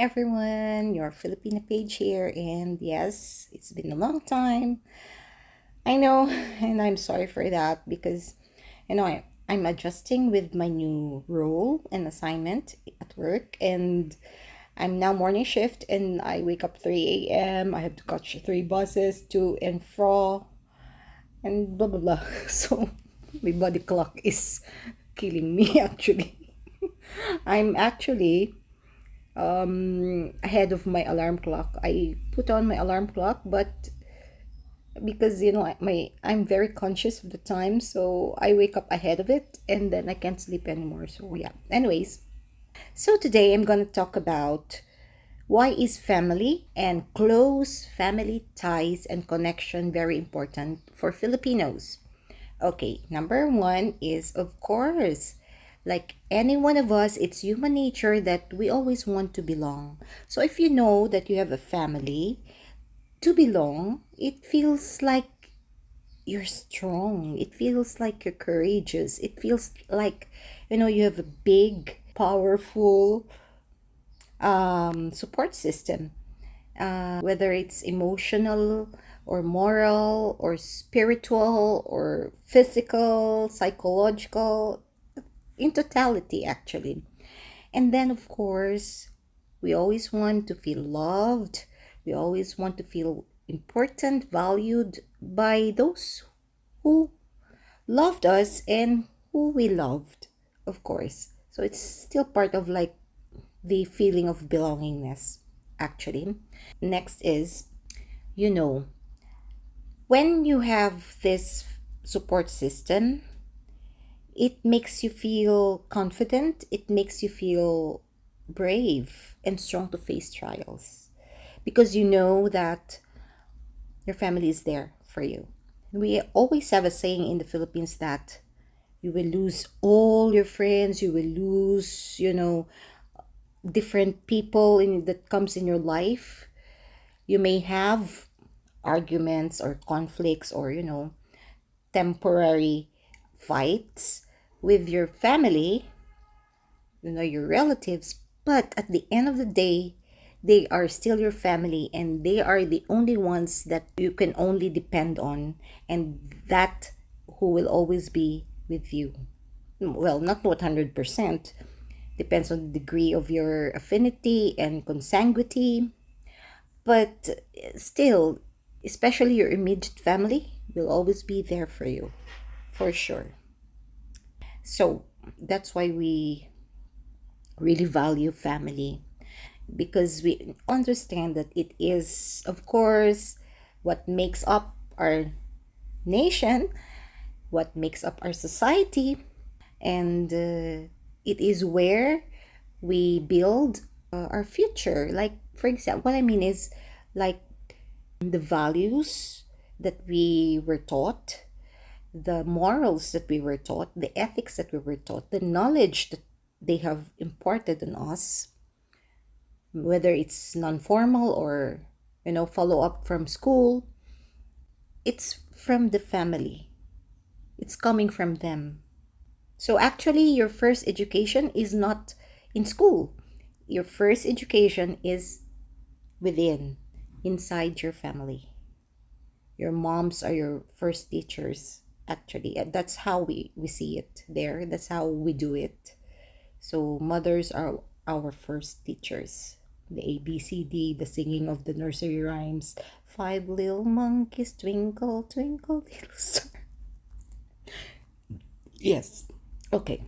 everyone, your Filipina page here, and yes, it's been a long time. I know, and I'm sorry for that because I'm adjusting with my new role and assignment at work, and I'm now morning shift, and I wake up 3 a.m. I have to catch three buses to and fro, and blah blah blah. So my body clock is killing me actually. I'm actually ahead of my alarm clock. I put on my alarm clock, but because I'm very conscious of the time, so I wake up ahead of it, and then I can't sleep anymore. So yeah. Anyways, so today I'm gonna talk about why is family and close family ties and connection very important for Filipinos. Okay, number one is, of course, like any one of us, it's human nature that we always want to belong. So if you know that you have a family, to belong, it feels like you're strong. It feels like you're courageous. It feels like, you have a big, powerful support system. Whether it's emotional or moral or spiritual or physical, psychological, in totality, actually. And then, of course, we always want to feel loved. We always want to feel important, valued by those who loved us and who we loved, of course. So it's still part of like the feeling of belongingness, actually. Next is, you know, when you have this support system, it makes you feel confident, it makes you feel brave and strong to face trials because you know that your family is there for you. We always have a saying in the Philippines that you will lose all your friends, you will lose, different people that comes in your life. You may have arguments or conflicts or, temporary fights with your family, your relatives, but at the end of the day, they are still your family and they are the only ones that you can only depend on, and that who will always be with you. Well, not 100%, depends on the degree of your affinity and consanguinity, but still, especially your immediate family will always be there for you, for sure. So that's why we really value family, because we understand that it is, of course, what makes up our nation, what makes up our society, and it is where we build our future. Like, for example, what I mean is like the values that we were taught, the morals that we were taught, the ethics that we were taught, the knowledge that they have imparted on us, whether it's non-formal or follow up from school, it's from the family, it's coming from them. So actually your first education is not in school, your first education is within, inside your family. Your moms are your first teachers, actually. That's how we see it there, that's how we do it. So mothers are our first teachers. The ABCD, the singing of the nursery rhymes. Five little monkeys, twinkle, twinkle, little star. Yes. Okay.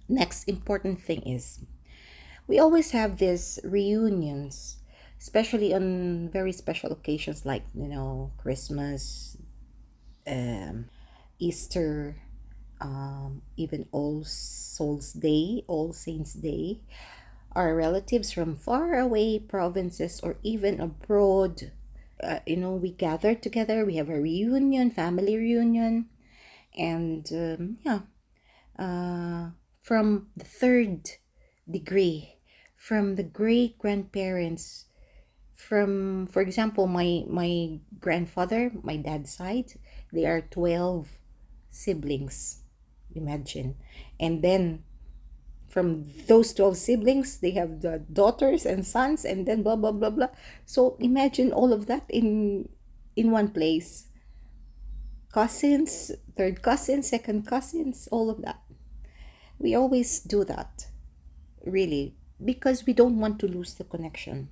Next important thing is we always have these reunions, especially on very special occasions like, Christmas, Easter, even All Souls Day, All Saints Day. Our relatives from far away provinces or even abroad, we gather together, we have a reunion, family reunion, and from the third degree, from the great grandparents, from, for example, my grandfather, my dad's side, they are 12 siblings, imagine. And then from those 12 siblings, they have the daughters and sons, and then blah blah blah blah. So imagine all of that in one place. Cousins, third cousins, second cousins, all of that. We always do that, really, because we don't want to lose the connection.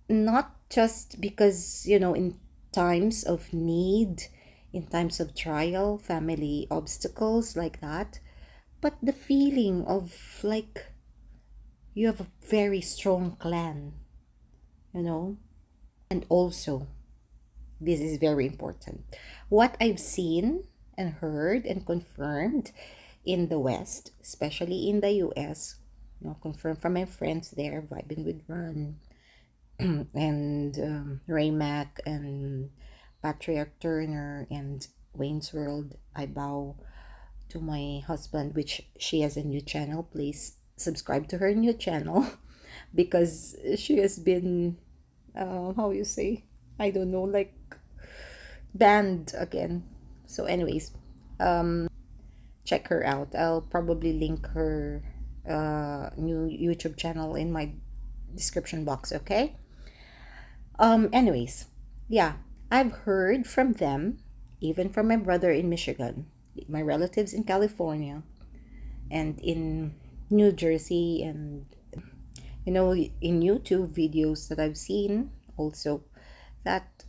Not just because, in times of need, in times of trial, family obstacles like that, but the feeling of like you have a very strong clan, you know? And also, this is very important. What I've seen and heard and confirmed in the West, especially in the US, confirmed from my friends there, vibing with Ron and Raymac and Patriarch Turner and Wayne's World. I bow to my husband, which she has a new channel. Please subscribe to her new channel because she has been, how you say, I don't know, like banned again. So, anyways, check her out. I'll probably link her new YouTube channel in my description box, okay? Anyways, yeah, I've heard from them, even from my brother in Michigan, my relatives in California, and in New Jersey, and in YouTube videos that I've seen also, that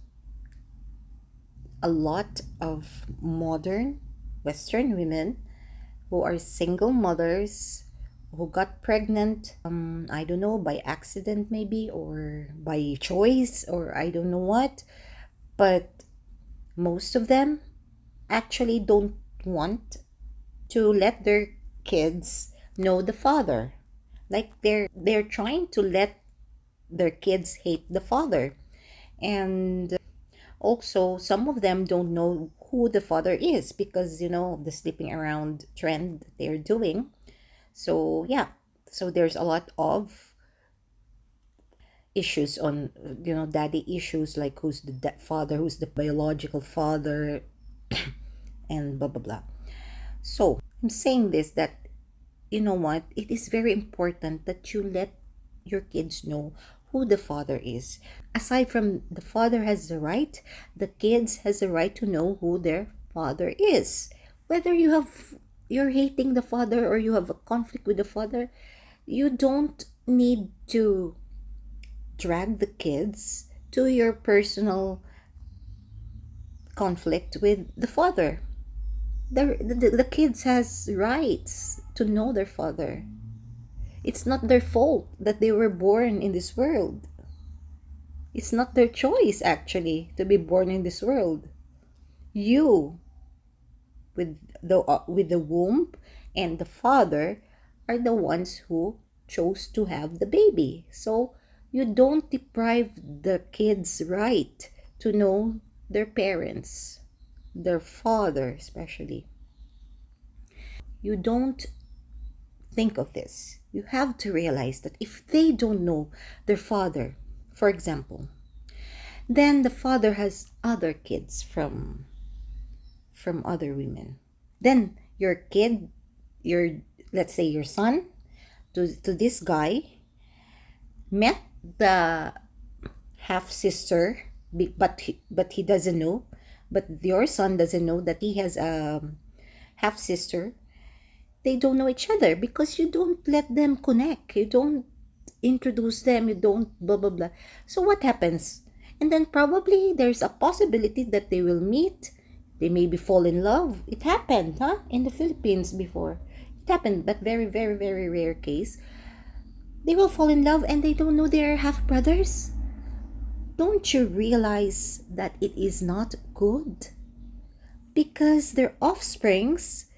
a lot of modern Western women who are single mothers who got pregnant, I don't know, by accident maybe, or by choice, or I don't know what, but most of them actually don't want to let their kids know the father. Like they're trying to let their kids hate the father. And also some of them don't know who the father is because of the sleeping around trend that they're doing. So yeah, so there's a lot of issues on daddy issues, like who's the father, who's the biological father, and blah blah blah. So I'm saying this, that you know what, it is very important that you let your kids know who the father is. Aside from the father has the right, the kids has the right to know who their father is. Whether you're hating the father or you have a conflict with the father, you don't need to drag the kids to your personal conflict with the father. The kids has rights to know their father. It's not their fault that they were born in this world. It's not their choice actually to be born in this world. You, with the womb and the father, are the ones who chose to have the baby. So you don't deprive the kids right to know their parents, their father especially. You don't think of this. You have to realize that if they don't know their father, for example, then the father has other kids from other women. Then your kid, your let's say your son, to this guy, met the half sister, but he doesn't know. But your son doesn't know that he has a half sister. They don't know each other because you don't let them connect. You don't introduce them. You don't blah blah blah. So what happens? And then probably there's a possibility that they will meet. They maybe fall in love. It happened, huh? In the Philippines before. It happened, but very, very, very rare case. They will fall in love and they don't know they're half brothers. Don't you realize that it is not good? Because their offsprings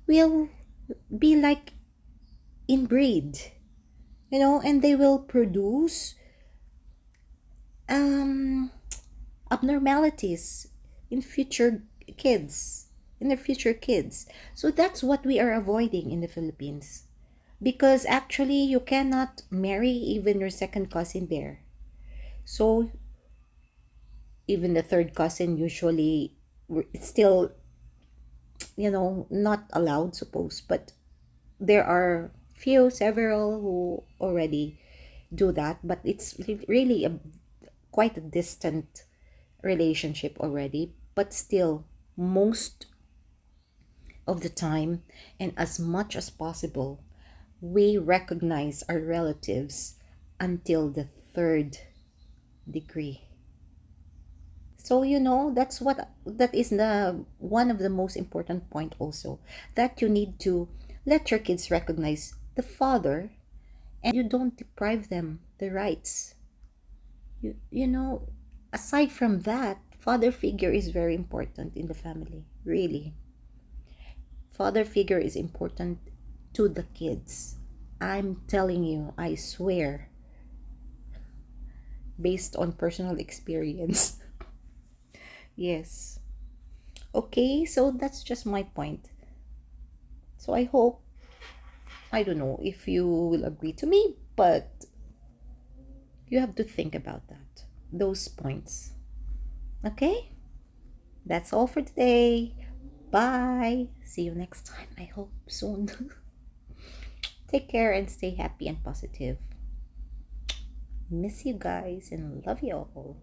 will be like inbreed, and they will produce abnormalities in their future kids. So that's what we are avoiding in the Philippines. Because actually you cannot marry even your second cousin there. So even the third cousin it's still not allowed, suppose, but There are several who already do that, but it's really quite a distant relationship already. But still, most of the time, and as much as possible, we recognize our relatives until the third degree. So that is the one of the most important point also, that you need to let your kids recognize the father, and you don't deprive them the rights. You know, aside from that, father figure is very important in the family. Really, father figure is important to the kids. I'm telling you, I swear, based on personal experience. Yes. Okay, so that's just my point. So I hope, I don't know if you will agree to me, but you have to think about that, those points. Okay? That's all for today. Bye. See you next time. I hope soon. Take care and stay happy and positive. Miss you guys and love you all.